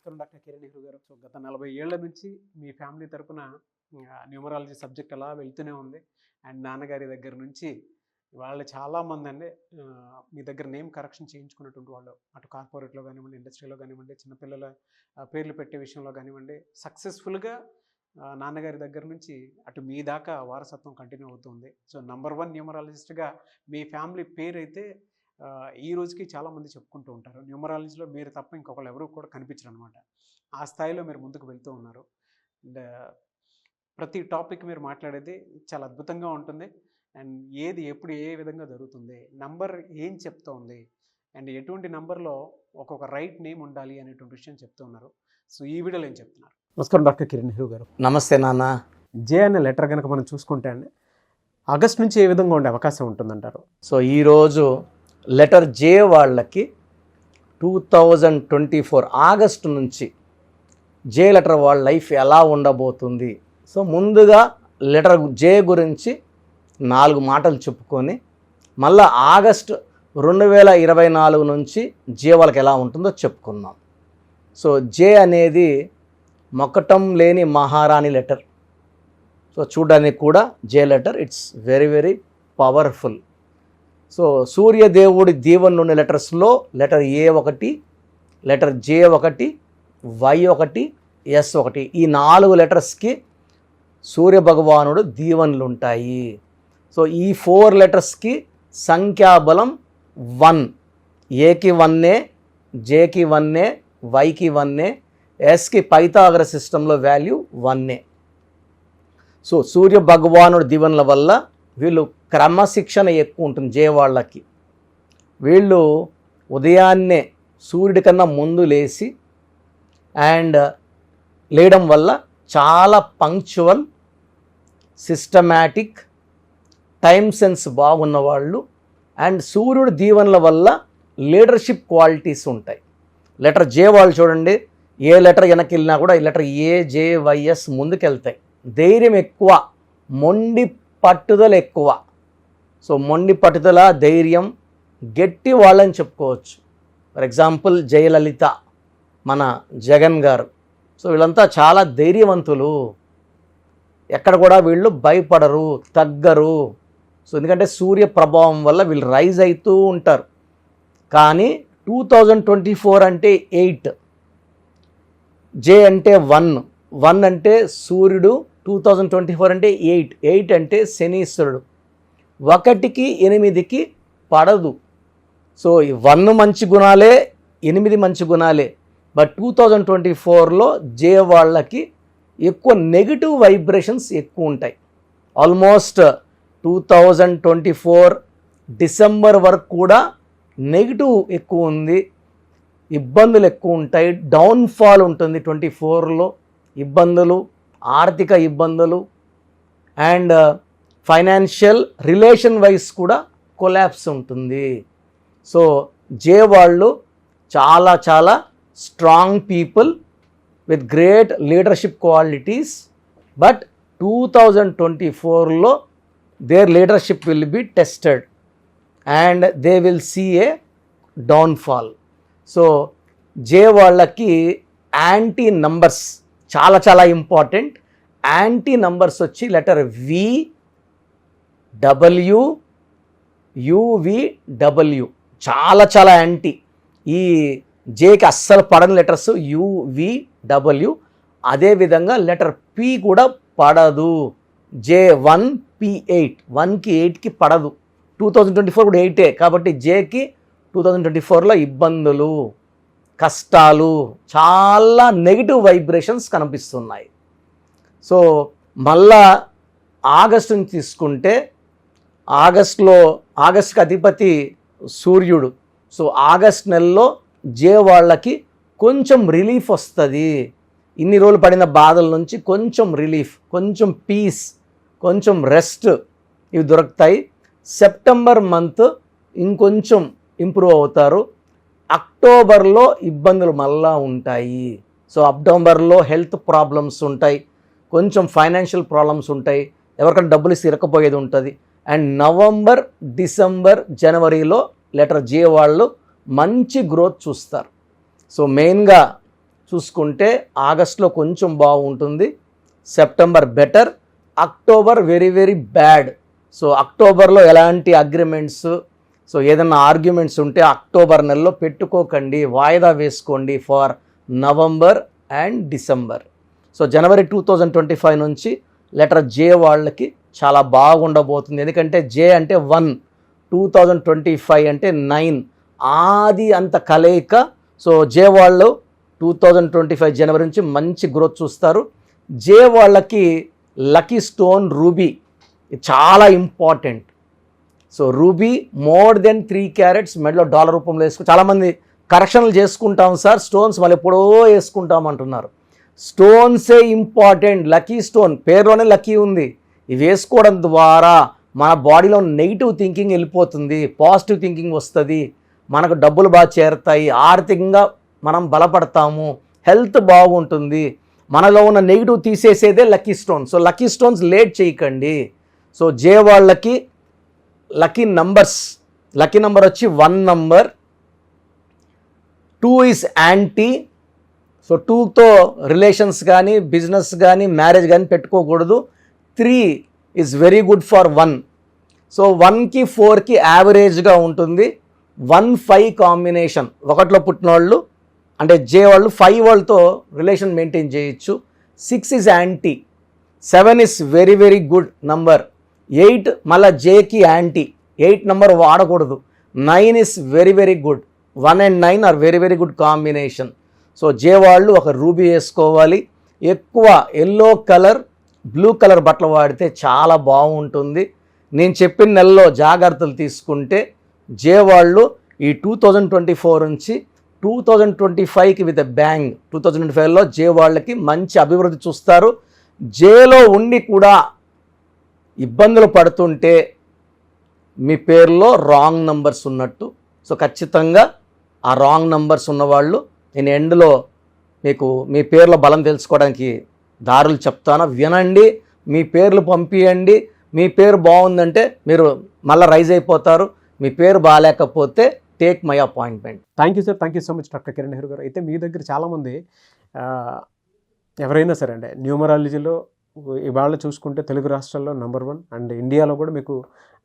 నమస్కారం డాక్టర్ కిరణ్ నెహ్రూ గారు. సో గత 40 ఏళ్ల నుంచి మీ ఫ్యామిలీ తరపున న్యూమరాలజీ సబ్జెక్ట్ అలా వెళ్తూనే ఉంది. అండ్ నాన్నగారి దగ్గర నుంచి వాళ్ళు చాలామంది అండి మీ దగ్గర నేమ్ కరెక్షన్ చేయించుకున్నటువంటి వాళ్ళు, అటు కార్పొరేట్లో కానివ్వండి, ఇండస్ట్రీలో కానివ్వండి, చిన్నపిల్లల పేర్లు పెట్టే విషయంలో కానివ్వండి, సక్సెస్ఫుల్గా నాన్నగారి దగ్గర నుంచి అటు మీ దాకా వారసత్వం కంటిన్యూ అవుతుంది. సో నంబర్ 1 న్యూమరాలజిస్ట్గా మీ ఫ్యామిలీ పేరైతే ఈ రోజుకి చాలామంది చెప్పుకుంటూ ఉంటారు. న్యూమరాలజీలో మీరు తప్ప ఇంకొకళ్ళు ఎవరు కూడా కనిపించరు అనమాట. ఆ స్థాయిలో మీరు ముందుకు వెళ్తూ ఉన్నారు. అండ్ ప్రతి టాపిక్ మీరు మాట్లాడేది చాలా అద్భుతంగా ఉంటుంది. అండ్ ఏది ఎప్పుడు ఏ విధంగా జరుగుతుంది, నంబర్ ఏం చెప్తోంది, అండ్ ఎటువంటి నంబర్లో ఒక్కొక్క రైట్ నేమ్ ఉండాలి అనేటువంటి విషయం చెప్తూ ఉన్నారు. సో ఈ వీడియోలో ఏం చెప్తున్నారు? నమస్కారం డాక్టర్ కిరణ్ నెహ్రూ గారు. నమస్తే నాన్న. జే అనే లెటర్ కనుక మనం చూసుకుంటే అండి ఆగస్ట్ నుంచి ఏ విధంగా ఉండే అవకాశం ఉంటుందంటారు? సో ఈరోజు లెటర్ జే వాళ్ళకి 2024 ఆగస్టు నుంచి జే లెటర్ వాళ్ళ లైఫ్ ఎలా ఉండబోతుంది. సో ముందుగా లెటర్ జే గురించి 4 మాటలు చెప్పుకొని మళ్ళీ ఆగస్టు 2024 నుంచి జే వాళ్ళకి ఎలా ఉంటుందో చెప్పుకుందాం. సో జే అనేది మొక్కటం లేని మహారాణి లెటర్. సో చూడడానికి కూడా J letter it's very very powerful. So సూర్యదేవుడి దీవెన నుండి లెటర్స్లో లెటర్ ఏ ఒకటి, లెటర్ జే ఒకటి, వై ఒకటి, ఎస్ ఒకటి, ఈ 4 లెటర్స్కి సూర్యభగవానుడు దీవెనలు ఉంటాయి. సో ఈ 4 లెటర్స్కి సంఖ్యాబలం 1. ఏకి 1, జేకి 1, వైకి 1, ఎస్కి పైథాగరస్ సిస్టంలో వాల్యూ 1. సో సూర్య భగవానుడి దీవెనల వల్ల వీళ్ళు క్రమశిక్షణ ఎక్కువ ఉంటుంది. జే వాళ్ళకి వీళ్ళు ఉదయాన్నే సూర్యుడి కన్నా ముందు లేచి అండ్ లేయడం వల్ల చాలా పంక్చువల్, సిస్టమాటిక్, టైం సెన్స్ బాగున్న వాళ్ళు. అండ్ సూర్యుడి దీవెనల వల్ల లీడర్షిప్ క్వాలిటీస్ ఉంటాయి. లెటర్ జే వాళ్ళు చూడండి, ఏ లెటర్ వెనక్కి వెళ్ళినా కూడా ఈ లెటర్ ఏ, జే, వైఎస్ ముందుకెళ్తాయి. ధైర్యం ఎక్కువ, మొండి పట్టుదల ఎక్కువ. సో మొండి పట్టుదల, ధైర్యం, గట్టి వాళ్ళని చెప్పుకోవచ్చు. ఫర్ ఎగ్జాంపుల్ జయలలిత, మన జగన్ గారు. సో వీళ్ళంతా చాలా ధైర్యవంతులు. ఎక్కడ కూడా వీళ్ళు భయపడరు, తగ్గరు. సో ఎందుకంటే సూర్య ప్రభావం వల్ల వీళ్ళు రైజ్ అవుతూ ఉంటారు. కానీ 2024 అంటే 8, జే అంటే 1 అంటే సూర్యుడు, 2024 అంటే 8 అంటే శనీశ్వరుడు. 1కి 8కి పడదు. సో 1 మంచి గుణాలే, 8 మంచి గుణాలే. బట్ 2024లో జే వాళ్ళకి ఎక్కువ నెగిటివ్ వైబ్రేషన్స్ ఎక్కువ ఉంటాయి. ఆల్మోస్ట్ 2024 డిసెంబర్ వరకు కూడా నెగిటివ్ ఎక్కువ ఉంది, ఇబ్బందులు ఎక్కువ ఉంటాయి, డౌన్ఫాల్ ఉంటుంది. 24లో ఇబ్బందులు, ఆర్థిక ఇబ్బందులు అండ్ ఫైనాన్షియల్ రిలేషన్ వైజ్ కూడా కొలాప్స్ ఉంటుంది. సో జే వాళ్ళు చాలా చాలా strong people with great leadership qualities. But 2024లో their leadership will be tested and they will see a downfall. So J వాళ్ళకి యాంటీ నంబర్స్ చాలా చాలా ఇంపార్టెంట్. యాంటీ నంబర్స్ వచ్చి లెటర్ వి, డబ్ల్యూ, యువిడబ్ల్యూ చాలా చాలా యాంటీ. ఈ జేకి అస్సలు పడని లెటర్స్ యువిడబ్ల్యూ. అదేవిధంగా లెటర్ పి కూడా పడదు. J1, P8, 1కి 8కి పడదు. 2024 కూడా 8 కాబట్టి జేకి 2024లో ఇబ్బందులు, కష్టాలు, చాలా నెగిటివ్ వైబ్రేషన్స్ కనిపిస్తున్నాయి. సో మళ్ళా ఆగస్టు నుంచి తీసుకుంటే ఆగస్టుకి అధిపతి సూర్యుడు. సో ఆగస్ట్ నెలలో జే వాళ్ళకి కొంచెం రిలీఫ్ వస్తుంది. ఇన్ని రోజులు పడిన బాధల నుంచి కొంచెం రిలీఫ్, కొంచెం పీస్, కొంచెం రెస్ట్ ఇవి దొరుకుతాయి. సెప్టెంబర్ మంత్ ఇంకొంచెం ఇంప్రూవ్ అవుతారు. అక్టోబర్లో ఇబ్బందులు మళ్ళా ఉంటాయి. సో అక్టోబర్లో హెల్త్ ప్రాబ్లమ్స్ ఉంటాయి, కొంచెం ఫైనాన్షియల్ ప్రాబ్లమ్స్ ఉంటాయి, ఎవరికైనా డబ్బులు ఇస్తే ఇరకపోయేది ఉంటుంది. అండ్ నవంబర్, డిసెంబర్, జనవరిలో లెటర్ జే వాళ్ళు మంచి గ్రోత్ చూస్తారు. సో మెయిన్గా చూసుకుంటే ఆగస్ట్లో కొంచెం బాగుంటుంది, September better, October very very bad. So అక్టోబర్లో ఎలాంటి అగ్రిమెంట్స్, సో ఏదైనా ఆర్గ్యుమెంట్స్ ఉంటే అక్టోబర్ నెలలో పెట్టుకోకండి, వాయిదా వేసుకోండి for November and December. So జనవరి 2025 నుంచి లెటర్ జే వాళ్ళకి చాలా బాగుండబోతుంది. ఎందుకంటే జే అంటే 1, 2025 అంటే 9, ఆది అంత కలయిక. సో జే వాళ్ళు 2025 జనవరి నుంచి మంచి గ్రోత్ చూస్తారు. జే వాళ్ళకి లక్కీ స్టోన్ రూబీ చాలా important. So ruby more than 3 carats మెడలో డాలర్ రూపంలో వేసుకుని, చాలామంది కరెక్షన్లు చేసుకుంటాం సార్, స్టోన్స్ మళ్ళీ ఎప్పుడో వేసుకుంటాం అంటున్నారు. స్టోన్సే ఇంపార్టెంట్. లక్కీ స్టోన్ పేరులోనే లక్కీ ఉంది. ఇవి వేసుకోవడం ద్వారా మన బాడీలో నెగిటివ్ థింకింగ్ వెళ్ళిపోతుంది, పాజిటివ్ థింకింగ్ వస్తుంది, మనకు డబ్బులు బాగా చేరుతాయి, ఆర్థికంగా మనం బలపడతాము, హెల్త్ బాగుంటుంది. మనలో ఉన్న నెగిటివ్ తీసేసేదే lucky stone. So lucky stones late చేయకండి. సో జే వాళ్ళకి లక్కీ నెంబర్ వచ్చి 1 నంబర్, 2 ఈజ్ యాంటీ. సో 2తో రిలేషన్స్ కానీ బిజినెస్ కానీ మ్యారేజ్ కానీ పెట్టుకోకూడదు. 3 is very good for 1. So 1కి 4కి యావరేజ్గా ఉంటుంది. 1-5 కాంబినేషన్, 1లో పుట్టిన వాళ్ళు అంటే జే వాళ్ళు 5 వాళ్ళతో రిలేషన్ మెయింటైన్ చేయొచ్చు. 6 is anti, 7 is very very good number, 8 మళ్ళీ జేకి యాంటీ, 8 నంబర్ వాడకూడదు. 9 is very very good, 1 and 9 are very very good combination. So జే వాళ్ళు ఒక రూబీ వేసుకోవాలి. ఎక్కువ ఎల్లో కలర్, బ్లూ కలర్ బట్టలు వాడితే చాలా బాగుంటుంది. నేను చెప్పిన నెలలో జాగ్రత్తలు తీసుకుంటే జే వాళ్ళు ఈ 2024 నుంచి 2025కి విత్ బ్యాంగ్ 2025లో జే వాళ్ళకి మంచి అభివృద్ధి చూస్తారు. జేలో ఉండి కూడా ఇబ్బందులు పడుతుంటే మీ పేరులో రాంగ్ నంబర్స్ ఉన్నట్టు. సో ఖచ్చితంగా ఆ రాంగ్ నంబర్స్ ఉన్నవాళ్ళు నేను ఎండ్లో మీకు మీ పేర్ల బలం తెలుసుకోవడానికి దారులు చెప్తాను, వినండి, మీ పేర్లు పంపియండి. మీ పేరు బాగుందంటే మీరు మళ్ళీ రైజ్ అయిపోతారు, మీ పేరు బాగాలేకపోతే take my appointment. Thank you sir, thank you so much doctor Kiran Nehru గారు. అయితే మీ దగ్గర చాలామంది ఎవరైనా సరే అంటే న్యూమరాలజీలో ఇవాళ చూసుకుంటే తెలుగు రాష్ట్రాల్లో నెంబర్ 1 అండ్ ఇండియాలో కూడా మీకు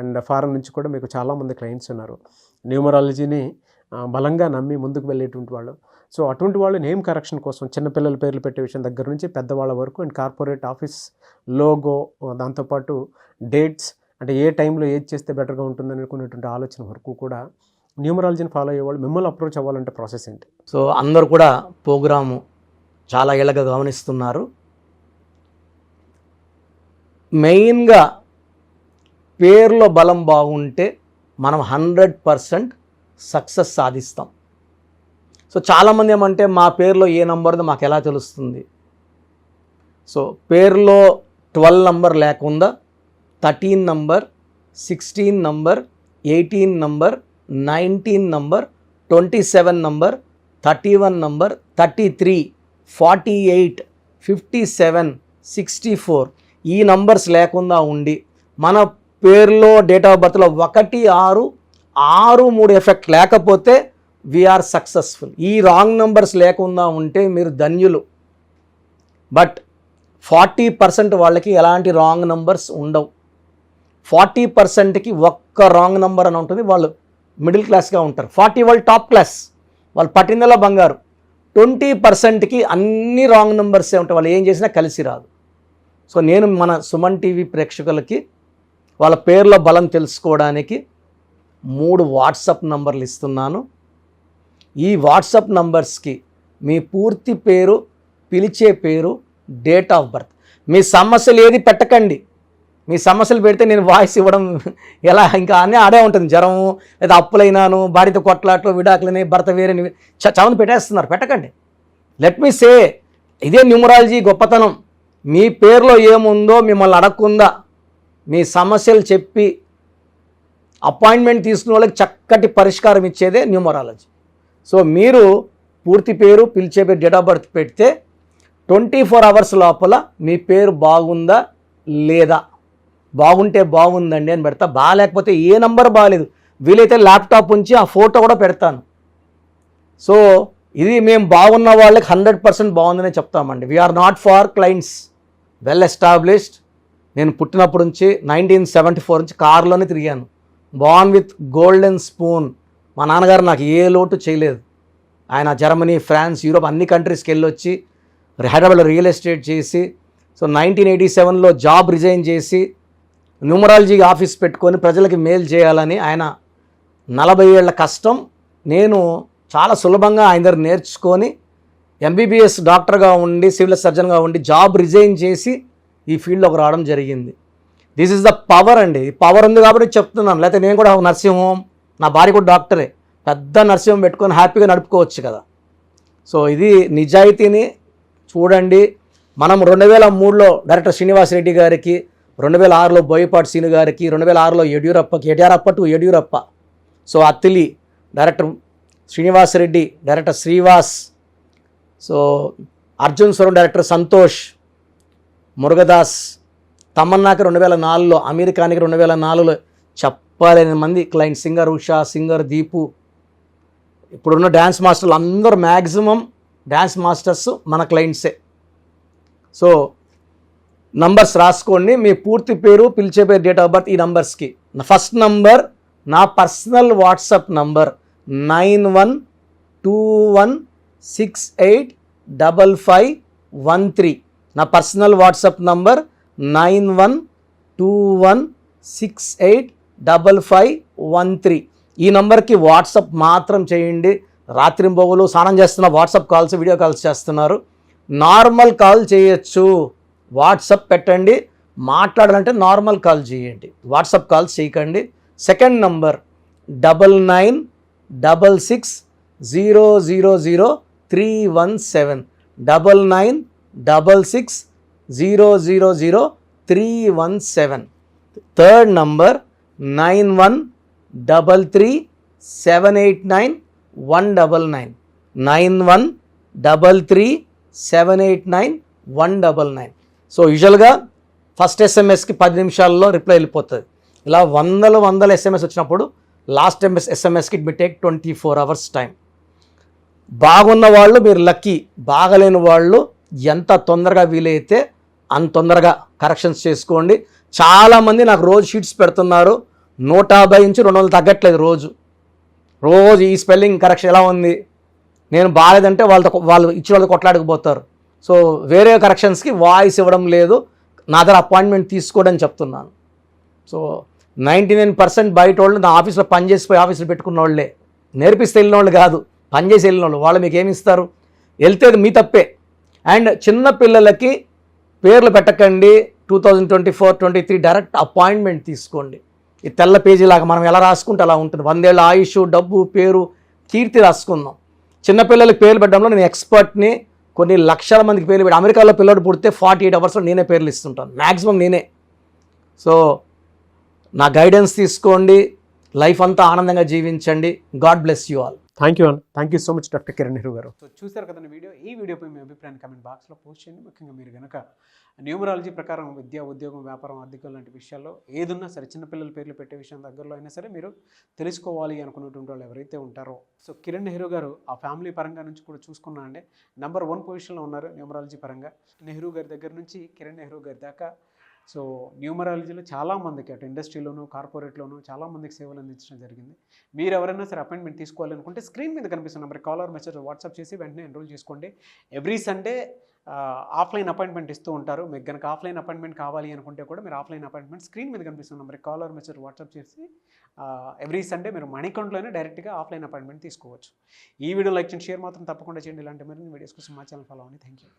అండ్ ఫారెన్ నుంచి కూడా మీకు చాలామంది క్లయింట్స్ ఉన్నారు న్యూమరాలజీని బలంగా నమ్మి ముందుకు వెళ్ళేటువంటి వాళ్ళు. సో అటువంటి వాళ్ళు నేమ్ కరెక్షన్ కోసం చిన్నపిల్లల పేర్లు పెట్టే విషయం దగ్గర నుంచి పెద్దవాళ్ళ వరకు అండ్ కార్పొరేట్ ఆఫీస్ లోగో, దాంతోపాటు డేట్స్ అంటే ఏ టైంలో ఏది చేస్తే బెటర్గా ఉంటుందని అనుకునేటువంటి ఆలోచన వరకు కూడా న్యూమరాలజీని ఫాలో అయ్యేవాళ్ళు మిమ్మల్ని అప్రోచ్ అవ్వాలంటే ప్రాసెస్ ఏంటి? సో అందరూ కూడా ప్రోగ్రాము చాలా ఏళ్ళగా గమనిస్తున్నారు. మెయిన్గా పేర్లో బలం బాగుంటే మనం 100% సక్సెస్ సాధిస్తాం. సో చాలామంది ఏమంటే మా పేరులో ఏ నంబర్దో మాకు ఎలా తెలుస్తుంది? సో పేరులో 12 నంబర్ లేకుండా 13 number, 16 number, 18 number, 19 number, 27 number, 31 number, 33, 48, 57, 64 ఈ నంబర్స్ లేకుండా ఉండి మన పేరులో డేట్ ఆఫ్ బర్త్లో 1, 6, 6, 3 ఎఫెక్ట్ లేకపోతే వీఆర్ సక్సెస్ఫుల్. ఈ రాంగ్ నంబర్స్ లేకుండా ఉంటే మీరు ధన్యులు. బట్ 40% వాళ్ళకి ఎలాంటి రాంగ్ నంబర్స్ ఉండవు. 40%కి ఒక్క రాంగ్ నంబర్ అని ఉంటుంది, వాళ్ళు మిడిల్ క్లాస్గా ఉంటారు. 40 వాళ్ళు టాప్ క్లాస్, వాళ్ళు పట్టిందలా బంగారు. 20%కి అన్ని రాంగ్ నంబర్సే ఉంటాయి, వాళ్ళు ఏం చేసినా కలిసి రాదు. సో నేను మన సుమన్ టీవీ ప్రేక్షకులకి వాళ్ళ పేర్ల బలం తెలుసుకోవడానికి 3 వాట్సాప్ నంబర్లు ఇస్తున్నాను. ఈ వాట్సాప్ నంబర్స్కి మీ పూర్తి పేరు, పిలిచే పేరు, డేట్ ఆఫ్ బర్త్, మీ సమస్యలు ఏది పెట్టకండి. మీ సమస్యలు పెడితే నేను వాయిస్ ఇవ్వడం ఎలా ఇంకా అన్నీ ఆడే ఉంటుంది. జ్వరము లేదా అప్పులైనాను, భార్యతో కొట్లాట్లు, విడాకులని, భర్త వేరేని చవని పెట్టేస్తున్నారు. పెట్టకండి. లెట్ మీ సే, ఇదే న్యూమరాలజీ గొప్పతనం. మీ పేరులో ఏముందో మిమ్మల్ని అడగకుండా మీ సమస్యలు చెప్పి అపాయింట్మెంట్ తీసుకున్న వాళ్ళకి చక్కటి పరిష్కారం ఇచ్చేదే న్యూమరాలజీ. సో మీరు పూర్తి పేరు, పిలిచే పేరు, డేట్ ఆఫ్ బర్త్ పెడితే 24 అవర్స్ లోపల మీ పేరు బాగుందా లేదా, బాగుంటే బాగుందండి అని పెడతా, బాగాలేకపోతే ఏ నంబర్ బాగాలేదు, వీలైతే ల్యాప్టాప్ ఉంచి ఆ ఫోటో కూడా పెడతాను. సో ఇది మేము బాగున్న వాళ్ళకి 100% బాగుందనే చెప్తామండి. We're not for clients, well established. నేను పుట్టినప్పటి నుంచి 1974 నుంచి కార్లోనే తిరిగాను. Born with golden spoon. మా నాన్నగారు నాకు ఏ లోటు చేయలేదు. ఆయన జర్మనీ, ఫ్రాన్స్, యూరోప్ అన్ని కంట్రీస్కి వెళ్ళొచ్చి హైదరాబాద్లో రియల్ ఎస్టేట్ చేసి, సో 1987లో జాబ్ రిజైన్ చేసి న్యూమరాలజీ ఆఫీస్ పెట్టుకొని ప్రజలకి మేలు చేయాలని ఆయన 40 ఏళ్ల కష్టం నేను చాలా సులభంగా ఆయన దగ్గర నేర్చుకొని ఎంబీబీఎస్ డాక్టర్గా ఉండి, సివిల్ సర్జన్గా ఉండి జాబ్ రిజైన్ చేసి ఈ ఫీల్డ్లోకి రావడం జరిగింది. దిస్ ఈజ్ ద పవర్ అండి. పవర్ ఉంది కాబట్టి చెప్తున్నాను. లేకపోతే నేను కూడా నర్సింగ్ హోమ్, నా భార్య కూడా డాక్టరే, పెద్ద నర్సింగ్ హోమ్ పెట్టుకొని హ్యాపీగా నడుపుకోవచ్చు కదా. సో ఇది నిజాయితీని చూడండి. మనం 2003లో డైరెక్టర్ శ్రీనివాస్ రెడ్డి గారికి, 2006లో బోయపాటి సీను గారికి, 2006లో Yeddyurappa, so Attili director Srinivas Reddy, director Srivas, so Arjun Suravaram director Santosh, Murugadoss, తమన్నాకి 2004లో, అమెరికానికి 2004లో చెప్పలేని మంది client, singer Usha, singer Deepu, ఇప్పుడున్న డ్యాన్స్ మాస్టర్లు అందరూ మ్యాక్సిమం డ్యాన్స్ మాస్టర్స్ మన క్లయింట్సే. సో నంబర్స్ రాసుకోండి, మీ పూర్తి పేరు, పిలిచే పేరు, డేట్ ఆఫ్ బర్త్ ఈ నంబర్స్కి. ఫస్ట్ నంబర్ నా పర్సనల్ వాట్సాప్ నంబర్ 9121685513. నా పర్సనల్ వాట్సాప్ నంబర్ 9121685513. ఈ నంబర్కి వాట్సాప్ మాత్రం చేయండి. రాత్రింబొగులు స్నానం చేస్తున్న వాట్సాప్ కాల్స్, వీడియో కాల్స్ చేస్తున్నారు. నార్మల్ కాల్ చేయొచ్చు, వాట్సాప్ పెట్టండి. మాట్లాడాలంటే నార్మల్ కాల్ చేయండి, వాట్సాప్ కాల్స్ చేయకండి. Second number 9966000317, 9966000317. Third number 9133789199, 9133789199. So యూజువల్గా ఫస్ట్ ఎస్ఎంఎస్కి 10 నిమిషాల్లో రిప్లై వెళ్ళిపోతుంది. ఇలా వందల ఎస్ఎంఎస్ వచ్చినప్పుడు లాస్ట్ ఎస్ఎంఎస్కి it may take 24 hours time. బాగున్న వాళ్ళు మీరు లక్కీ, బాగలేని వాళ్ళు ఎంత తొందరగా వీలైతే అంత తొందరగా కరెక్షన్స్ చేసుకోండి. చాలామంది నాకు రోజు షీట్స్ పెడుతున్నారు, 150 నుంచి 200 తగ్గట్లేదు రోజు. ఈ స్పెల్లింగ్ కరెక్షన్ ఎలా ఉంది, నేను బాగాలేదంటే వాళ్ళు ఇచ్చిన వాళ్ళు కొట్లాడకపోతారు. సో వేరే కరెక్షన్స్కి వాయిస్ ఇవ్వడం లేదు, నా దగ్గర అపాయింట్మెంట్ తీసుకోవడం చెప్తున్నాను. సో 99% బయట వాళ్ళు నా ఆఫీస్లో పనిచేసిపోయి ఆఫీసులో పెట్టుకున్న వాళ్ళే, నేర్పిస్తే వెళ్ళిన వాళ్ళు కాదు, పనిచేసి వెళ్ళిన వాళ్ళు. వాళ్ళు మీకు ఏమి ఇస్తారు, వెళ్తే మీ తప్పే. అండ్ చిన్న పిల్లలకి పేర్లు పెట్టకండి. 2024-23 డైరెక్ట్ అపాయింట్మెంట్ తీసుకోండి. ఈ తెల్ల పేజీలాగా మనం ఎలా రాసుకుంటే అలా ఉంటుంది. 100 ఏళ్ళ ఆయుష్, డబ్బు, పేరు, కీర్తి రాసుకుందాం. చిన్నపిల్లలకి పేర్లు పెట్టడంలో నేను ఎక్స్పర్ట్ని. కొన్ని లక్షల మందికి పేర్లు పెట్టి, అమెరికాలో పిల్లడు పుడితే 48 అవర్స్లో నేనే పేర్లు ఇస్తుంటాను, మ్యాక్సిమం నేనే. సో నా గైడెన్స్ తీసుకోండి, లైఫ్ అంతా ఆనందంగా జీవించండి. God bless you all. Thank you so much doctor Kiran Nehru గారు. సో చూశారు కదండి వీడియో. ఈ వీడియోపై మీ అభిప్రాయాన్ని కామెంట్ బాక్స్లో పోస్ట్ చేయండి. ముఖ్యంగా మీరు కనుక న్యూమరాలజీ ప్రకారం విద్య, ఉద్యోగం, వ్యాపారం, ఆర్థికం లాంటి విషయాల్లో ఏదున్నా సరే, చిన్నపిల్లల పేర్లు పెట్టే విషయం దగ్గరలో అయినా సరే మీరు తెలుసుకోవాలి అనుకున్నటువంటి వాళ్ళు ఎవరైతే ఉంటారో, సో కిరణ్ నెహ్రూ గారు ఆ ఫ్యామిలీ పరంగా నుంచి కూడా చూసుకున్నా అండి నెంబర్ 1 పొజిషన్లో ఉన్నారు న్యూమరాలజీ పరంగా. నెహ్రూ గారి దగ్గర నుంచి కిరణ్ నెహ్రూ గారి దాకా సో న్యూమరాలజీలో చాలామందికి అటు ఇండస్ట్రీలోను, కార్పొరేట్లోను చాలామందికి సేవలు అందించడం జరిగింది. మీరు ఎవరైనా సరే అపాయింట్మెంట్ తీసుకోవాలనుకుంటే స్క్రీన్ మీద కనిపిస్తున్న number call or message WhatsApp చేసి వెంటనే ఎన్రోల్ చేసుకోండి. ఎవ్రీ సండే ఆఫ్లైన్ అపాయింట్మెంట్ ఇస్తూ ఉంటారు. మీకు కనుక ఆఫ్లైన్ అపాయింట్మెంట్ కావాలి అనుకుంటే కూడా మీరు ఆఫ్లైన్ అపాయింట్మెంట్ స్క్రీన్ మీద కనిపిస్తున్న number call or message WhatsApp చేసి ఎవ్రీ సండే మీరు మణికంట్లోనే డైరెక్ట్గా ఆఫ్లైన్ అపాయింట్మెంట్ తీసుకోవచ్చు. ఈ వీడియో లైక్ చేయండి, షేర్ మాత్రం తప్పకుండా చేయండి. ఇలాంటి మరిన్ని వీడియోస్ కోసం మా ఛానల్ ఫాలో అవ్వండి. Thank you.